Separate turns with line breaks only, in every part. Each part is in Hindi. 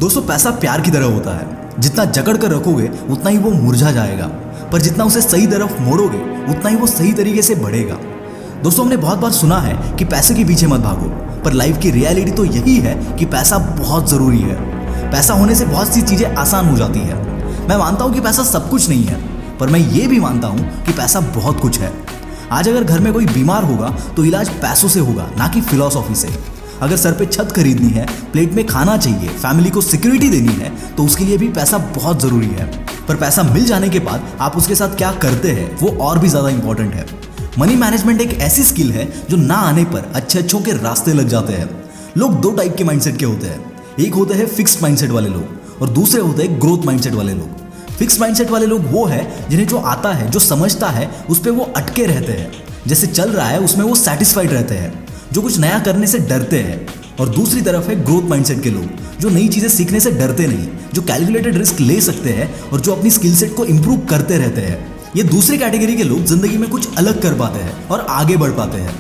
दोस्तों पैसा प्यार की तरह होता है, जितना जकड़ कर रखोगे उतना ही वो मुरझा जाएगा, पर जितना उसे सही तरफ मोड़ोगे उतना ही वो सही तरीके से बढ़ेगा। दोस्तों हमने बहुत बार सुना है कि पैसे के पीछे मत भागो, पर लाइफ की रियलिटी तो यही है कि पैसा बहुत ज़रूरी है। पैसा होने से बहुत सी चीज़ें आसान हो जाती है। मैं मानता हूँ कि पैसा सब कुछ नहीं है, पर मैं ये भी मानता हूँ कि पैसा बहुत कुछ है। आज अगर घर में कोई बीमार होगा तो इलाज पैसों से होगा, ना कि फिलॉसफी से। अगर सर पे छत खरीदनी है, प्लेट में खाना चाहिए, फैमिली को सिक्योरिटी देनी है, तो उसके लिए भी पैसा बहुत ज़रूरी है। पर पैसा मिल जाने के बाद आप उसके साथ क्या करते हैं वो और भी ज़्यादा इंपॉर्टेंट है। मनी मैनेजमेंट एक ऐसी स्किल है जो ना आने पर अच्छों के रास्ते लग जाते हैं। लोग दो टाइप के माइंडसेट के होते हैं। एक होते हैं फिक्स्ड माइंडसेट वाले लोग और दूसरे होते हैं ग्रोथ माइंडसेट वाले लोग। फिक्स्ड माइंडसेट वाले लोग वो है जिन्हें जो आता है, जो समझता है, उस पर वो अटके रहते हैं। जैसे चल रहा है उसमें वो सेटिस्फाइड रहते हैं, जो कुछ नया करने से डरते हैं। और दूसरी तरफ है ग्रोथ माइंडसेट के लोग, जो नई चीज़ें सीखने से डरते नहीं, जो कैलकुलेटेड रिस्क ले सकते हैं और जो अपनी स्किल सेट को इंप्रूव करते रहते हैं। ये दूसरी कैटेगरी के लोग जिंदगी में कुछ अलग कर पाते हैं और आगे बढ़ पाते हैं।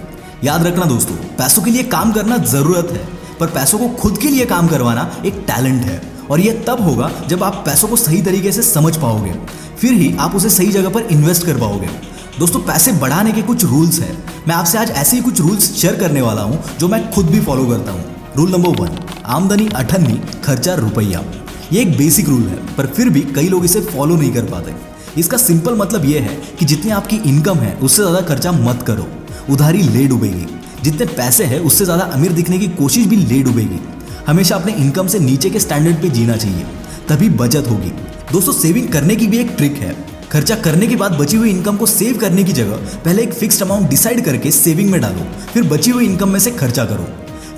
याद रखना दोस्तों, पैसों के लिए काम करना ज़रूरत है, पर पैसों को खुद के लिए काम करवाना एक टैलेंट है। और यह तब होगा जब आप पैसों को सही तरीके से समझ पाओगे, फिर ही आप उसे सही जगह पर इन्वेस्ट कर पाओगे। दोस्तों पैसे बढ़ाने के कुछ रूल्स हैं। मैं आपसे आज ऐसे ही कुछ रूल्स शेयर करने वाला हूं जो मैं खुद भी फॉलो करता हूं। रूल नंबर 1, आमदनी 98, खर्चा रुपया। ये एक बेसिक रूल है, पर फिर भी कई लोग इसे फॉलो नहीं कर पाते। इसका सिंपल मतलब यह है कि जितनी आपकी इनकम है उससे ज़्यादा खर्चा मत करो, उधारी ले डूबेगी। जितने पैसे हैं उससे ज़्यादा अमीर दिखने की कोशिश भी ले डूबेगी। हमेशा अपने इनकम से नीचे के स्टैंडर्ड पे जीना चाहिए, तभी बचत होगी। दोस्तों सेविंग करने की भी एक ट्रिक है। खर्चा करने के बाद बची हुई इनकम को सेव करने की जगह पहले एक फिक्स्ड अमाउंट डिसाइड करके सेविंग में डालो, फिर बची हुई इनकम में से खर्चा करो।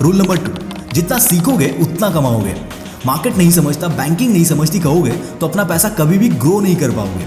रूल नंबर 2, जितना सीखोगे उतना कमाओगे। मार्केट नहीं समझता, बैंकिंग नहीं समझती कहोगे तो अपना पैसा कभी भी ग्रो नहीं कर पाओगे।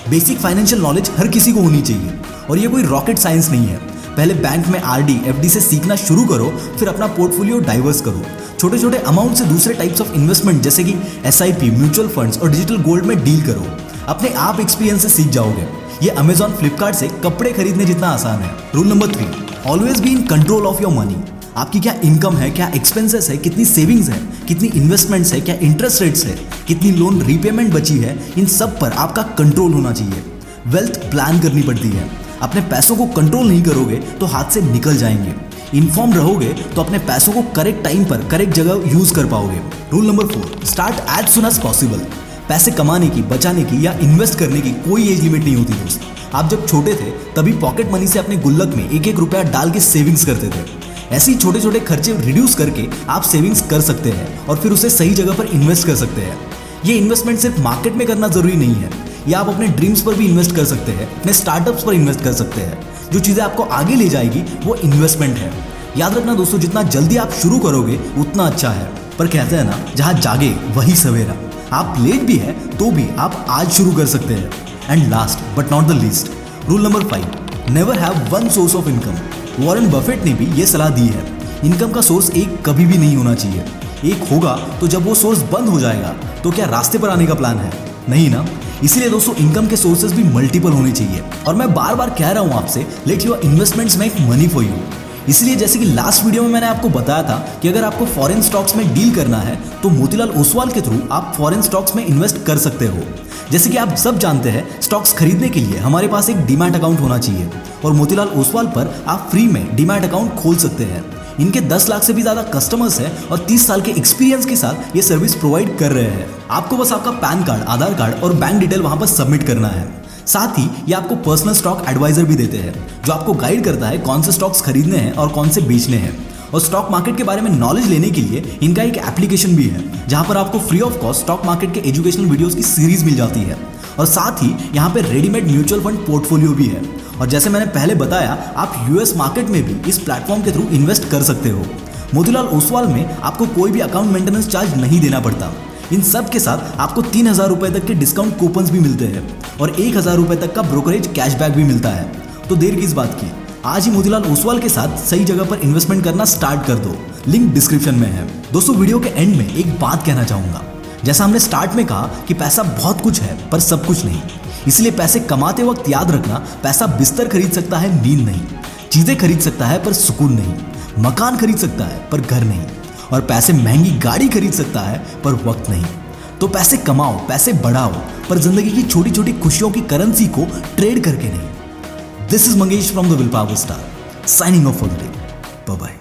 बेसिक फाइनेंशियल नॉलेज हर किसी को होनी चाहिए, और ये कोई रॉकेट साइंस नहीं है। पहले बैंक में आरडी, एफडी से सीखना शुरू करो, फिर अपना पोर्टफोलियो डाइवर्स करो। छोटे छोटे अमाउंट से दूसरे टाइप्स ऑफ इन्वेस्टमेंट जैसे कि एसआईपी, म्यूचुअल फंड्स और डिजिटल गोल्ड में डील करो। अपने आप एक्सपीरियंस से सीख जाओगे। ये अमेजॉन, फ्लिपकार्ट से कपड़े खरीदने जितना आसान है। Rule number 3, always be in control of your money. आपकी क्या इनकम है, क्या एक्सपेंसेस है, कितनी सेविंग्स है, कितनी इन्वेस्टमेंट्स है, क्या इंटरेस्ट रेट्स है, कितनी लोन रीपेमेंट बची है, इन सब पर आपका कंट्रोल होना चाहिए। वेल्थ प्लान करनी पड़ती है। अपने पैसों को कंट्रोल नहीं करोगे तो हाथ से निकल जाएंगे। इन्फॉर्म रहोगे तो अपने पैसों को करेक्ट टाइम पर करेक्ट जगह यूज कर पाओगे। Rule number 4, start as soon as possible. पैसे कमाने की, बचाने की या इन्वेस्ट करने की कोई एज लिमिट नहीं होती दोस्त। आप जब छोटे थे तभी पॉकेट मनी से अपने गुल्लक में एक एक रुपया डाल के सेविंग्स करते थे। ऐसे ही छोटे छोटे खर्चे रिड्यूस करके आप सेविंग्स कर सकते हैं और फिर उसे सही जगह पर इन्वेस्ट कर सकते हैं। ये इन्वेस्टमेंट सिर्फ मार्केट में करना जरूरी नहीं है, या आप अपने ड्रीम्स पर भी इन्वेस्ट कर सकते हैं, अपने स्टार्टअप्स पर इन्वेस्ट कर सकते हैं। जो चीज़ें आपको आगे ले जाएगी वो इन्वेस्टमेंट है। याद रखना दोस्तों, जितना जल्दी आप शुरू करोगे उतना अच्छा है। पर कहते हैं ना, जहाँ जागे वही सवेरा। आप लेट भी है तो भी आप आज शुरू कर सकते हैं। And last but not the least, rule number 5, never have one source of income. Warren Buffett ने भी ये सलाह दी है। इनकम का सोर्स एक कभी भी नहीं होना चाहिए। एक होगा तो जब वो सोर्स बंद हो जाएगा तो क्या रास्ते पर आने का प्लान है? नहीं ना। इसीलिए दोस्तों इनकम के सोर्सेज भी मल्टीपल होने चाहिए। और मैं बार बार कह रहा हूँ आपसे, let your investments make money for you. इसलिए जैसे कि लास्ट वीडियो में मैंने आपको बताया था कि अगर आपको फॉरेन स्टॉक्स में डील करना है तो मोतीलाल ओसवाल के थ्रू आप फॉरेन स्टॉक्स में इन्वेस्ट कर सकते हो। जैसे कि आप सब जानते हैं, स्टॉक्स खरीदने के लिए हमारे पास एक डीमैट अकाउंट होना चाहिए, और मोतीलाल ओसवाल पर आप फ्री में डीमैट अकाउंट खोल सकते हैं। इनके 10 लाख से भी ज़्यादा कस्टमर्स हैं और 30 साल के एक्सपीरियंस के साथ ये सर्विस प्रोवाइड कर रहे हैं। आपको बस आपका पैन कार्ड, आधार कार्ड और बैंक डिटेल वहाँ पर सबमिट करना है। साथ ही ये आपको पर्सनल स्टॉक एडवाइजर भी देते हैं, जो आपको गाइड करता है कौन से स्टॉक्स खरीदने हैं और कौन से बेचने हैं। और स्टॉक मार्केट के बारे में नॉलेज लेने के लिए इनका एक एप्लीकेशन भी है, जहां पर आपको free of cost stock market के एजुकेशनल वीडियोस की सीरीज मिल जाती है। और साथ ही यहाँ पे रेडीमेड म्यूचुअल फंड पोर्टफोलियो भी है। और जैसे मैंने पहले बताया, आप यूएस मार्केट में भी इस प्लेटफॉर्म के थ्रू इन्वेस्ट कर सकते हो। मोतीलाल ओसवाल में आपको कोई भी अकाउंट मेंटेनेंस चार्ज नहीं देना पड़ता। इन सब के साथ आपको 3000 रुपए तक के डिस्काउंट कूपन्स भी मिलते हैं और 1000 रुपए तक का ब्रोकरेज कैशबैक भी मिलता है। तो देर किस बात की, आज ही मोतीलाल ओसवाल के साथ सही जगह पर इन्वेस्टमेंट करना स्टार्ट कर दो। लिंक डिस्क्रिप्शन में है। दोस्तों वीडियो के एंड में एक बात कहना चाहूंगा। जैसा हमने स्टार्ट में कहा कि पैसा बहुत कुछ है पर सब कुछ नहीं। इसलिए पैसे कमाते वक्त याद रखना, पैसा बिस्तर खरीद सकता है, नींद नहीं। चीजें खरीद सकता है पर सुकून नहीं। मकान खरीद सकता है पर घर नहीं। और पैसे महंगी गाड़ी खरीद सकता है पर वक्त नहीं। तो पैसे कमाओ, पैसे बढ़ाओ, पर जिंदगी की छोटी छोटी खुशियों की करेंसी को ट्रेड करके नहीं। This is Mangesh from the will power star, signing off for the day. Bye bye.